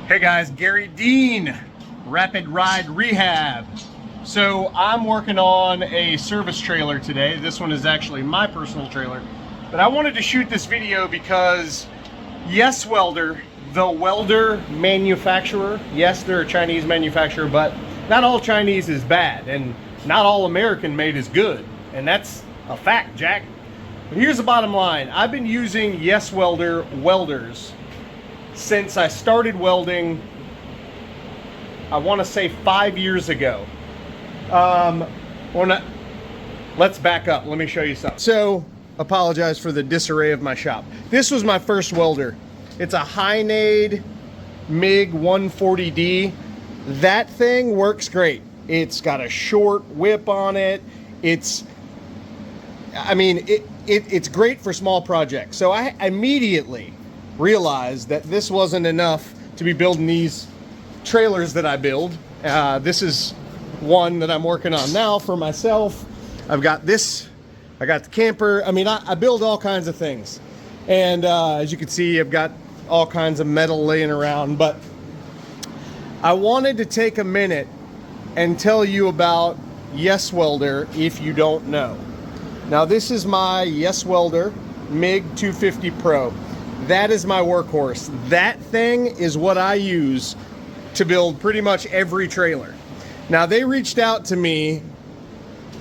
Hey guys, Garry Dean, Rapid Ride Rehab. So I'm working on a service trailer today. This one is actually my personal trailer. But I wanted to shoot this video because Yeswelder, the welder manufacturer, yes, they're a Chinese manufacturer, but not all Chinese is bad and not all American made is good. And that's a fact, Jack. But here's the bottom line. I've been using Yeswelder welders since I started welding, I want to say 5 years ago. Or not. Let's back up. Let me show you something. So, apologize for the disarray of my shop. This was my first welder. It's a Hynade MIG250D. That thing works great. It's got a short whip on it. It's great for small projects. So I immediately realized that this wasn't enough to be building these trailers that I build. This is one that I'm working on now for myself. I've got this, I got the camper. I build all kinds of things. And as you can see, I've got all kinds of metal laying around, but I wanted to take a minute and tell you about Yeswelder if you don't know. Now this is my Yeswelder MIG250 Pro. That is my workhorse. That thing is what I use to build pretty much every trailer. Now they reached out to me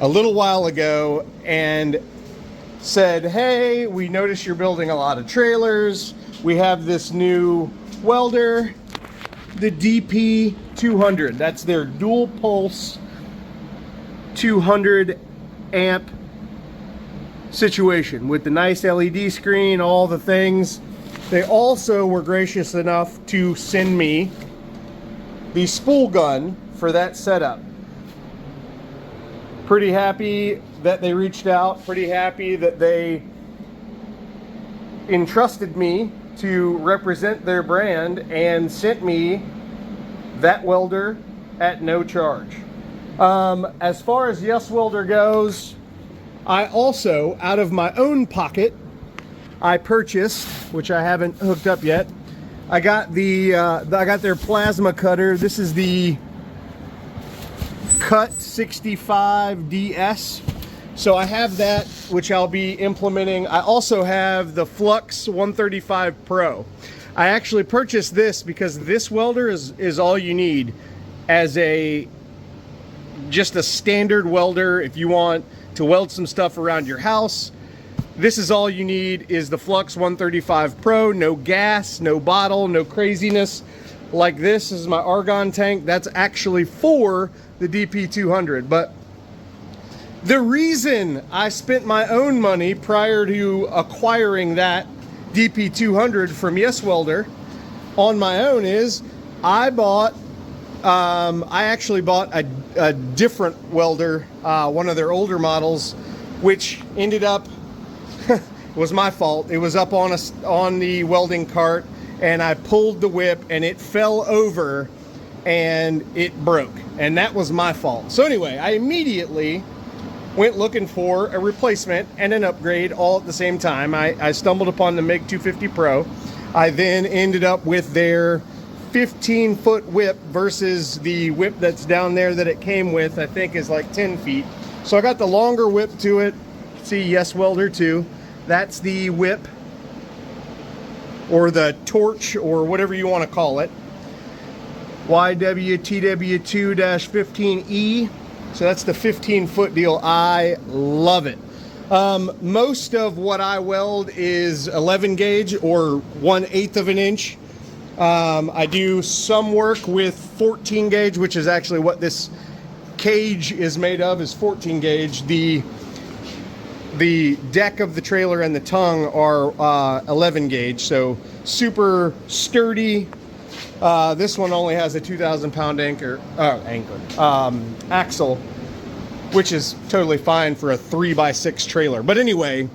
a little while ago and said, hey, we noticed you're building a lot of trailers. We have this new welder, the DP200. That's their dual pulse 200 amp situation with the nice LED screen, all the things. They also were gracious enough to send me the spool gun for that setup. Pretty happy that they reached out, pretty happy that they entrusted me to represent their brand and sent me that welder at no charge. As far as Yeswelder goes, I also, out of my own pocket, I purchased, which I haven't hooked up yet, I got their plasma cutter. This is the Cut 65 DS. So I have that, which I'll be implementing. I also have the Flux 135 Pro. I actually purchased this because this welder is all you need as just a standard welder. If you want to weld some stuff around your house, this is all you need, is the Flux 135 Pro. No gas, no bottle, no craziness. Like this is my argon tank. That's actually for the DP200. But the reason I spent my own money prior to acquiring that DP200 from Yeswelder on my own is I actually bought a different welder, one of their older models, which ended up was my fault. It was up on the welding cart, and I pulled the whip and it fell over and it broke, and that was my fault. So anyway, I immediately went looking for a replacement and an upgrade all at the same time. I stumbled upon the MIG250 Pro. I then ended up with their 15-foot whip versus the whip that's down there that it came with, I think is like 10 feet. So I got the longer whip to it. See Yeswelder too. That's the whip, or the torch, or whatever you want to call it. YWTW2-15E. So that's the 15-foot deal. I love it. Most of what I weld is 11 gauge or 1/8 of an inch. I do some work with 14 gauge, which is actually what this cage is made of, is 14 gauge. The deck of the trailer and the tongue are 11 gauge, so super sturdy. This one only has a 2,000-pound axle, which is totally fine for a 3x6 trailer. But anyway,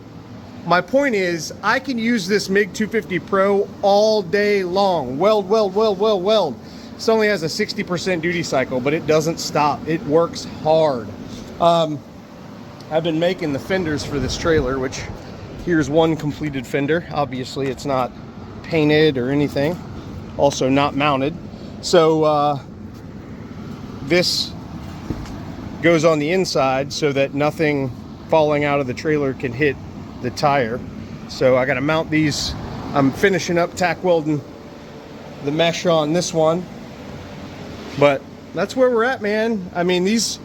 my point is I can use this MIG250 Pro all day long. Weld, weld, weld, weld, weld. This only has a 60% duty cycle, but it doesn't stop. It works hard. I've been making the fenders for this trailer, which here's one completed fender. Obviously it's not painted or anything. also not mounted. So this goes on the inside so that nothing falling out of the trailer can hit the tire. So I got to mount these. I'm finishing up tack welding the mesh on this one, but that's where we're at, man. I mean, these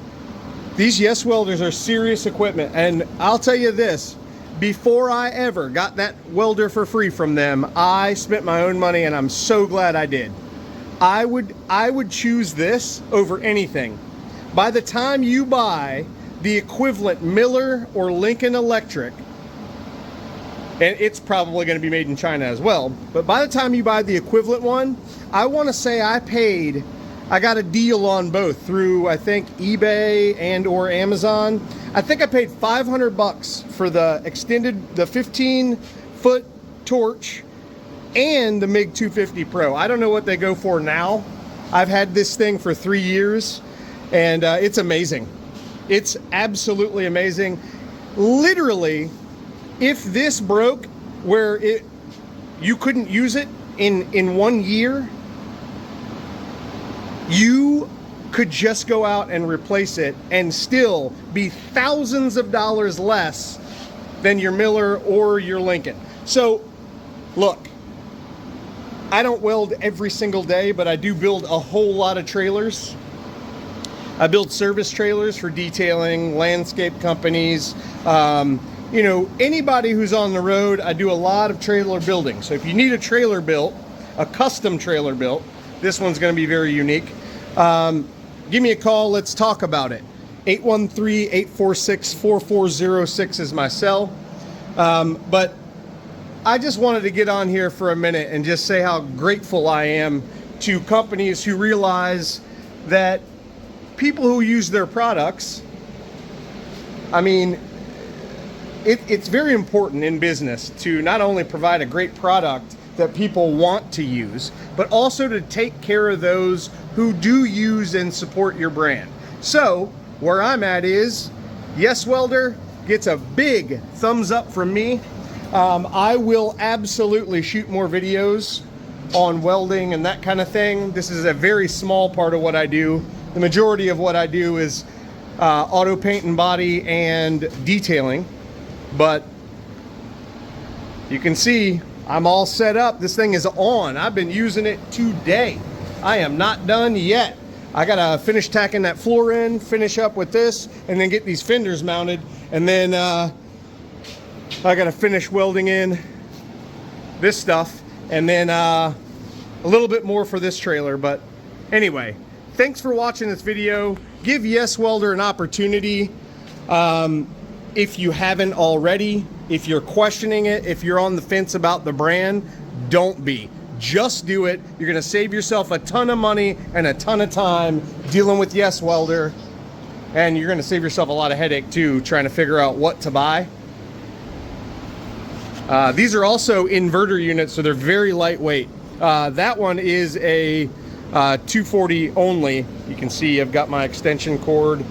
Yeswelders are serious equipment, and I'll tell you this, before I ever got that welder for free from them, I spent my own money, and I'm so glad I did. I would choose this over anything. By the time you buy the equivalent Miller or Lincoln Electric, and it's probably going to be made in China as well, but by the time you buy the equivalent one, I want to say I got a deal on both through, I think, eBay and or Amazon. I think I paid $500 for the 15-foot torch and the MIG250 Pro. I don't know what they go for now. I've had this thing for 3 years, and it's amazing. It's absolutely amazing. Literally, if this broke where you couldn't use it in 1 year, you could just go out and replace it and still be thousands of dollars less than your Miller or your Lincoln. So look, I don't weld every single day, but I do build a whole lot of trailers. I build service trailers for detailing, landscape companies, you know, anybody who's on the road. I do a lot of trailer building. So if you need a trailer built, a custom trailer built, this one's going to be very unique. Give me a call. Let's talk about it. 813-846-4406 is my cell. But I just wanted to get on here for a minute and just say how grateful I am to companies who realize that people who use their products, I mean, it's very important in business to not only provide a great product that people want to use, but also to take care of those who do use and support your brand. So where I'm at is Yeswelder gets a big thumbs up from me. I will absolutely shoot more videos on welding and that kind of thing. This is a very small part of what I do. The majority of what I do is auto paint and body and detailing, but you can see I'm all set up. This thing is on. I've been using it today. I am not done yet. I gotta finish tacking that floor in, finish up with this, and then get these fenders mounted, and then I gotta finish welding in this stuff, and then a little bit more for this trailer. But anyway, thanks for watching this video. Give Yeswelder an opportunity if you haven't already. If you're questioning it, if you're on the fence about the brand, don't be. Just do it. You're gonna save yourself a ton of money and a ton of time dealing with Yeswelder, and you're gonna save yourself a lot of headache too, trying to figure out what to buy. These are also inverter units, so they're very lightweight. That one is a 240 only. You can see I've got my extension cord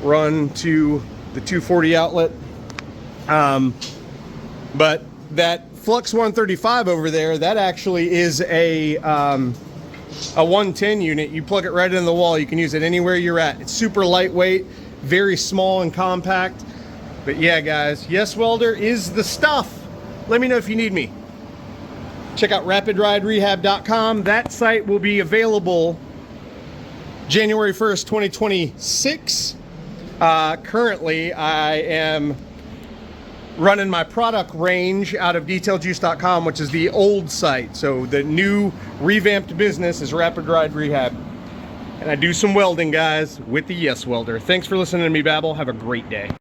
run to the 240 outlet. But that Flux 135 over there, that actually is a 110 unit. You plug it right in the wall. You can use it anywhere you're at. It's super lightweight, very small and compact. But yeah, guys, Yeswelder is the stuff. Let me know if you need me. Check out rapidriderehab.com. That site will be available January 1st, 2026. Currently, I am running my product range out of detailjuice.com, which is the old site. So the new revamped business is Rapid Ride Rehab. And I do some welding, guys, with the Yeswelder. Thanks for listening to me babble. Have a great day.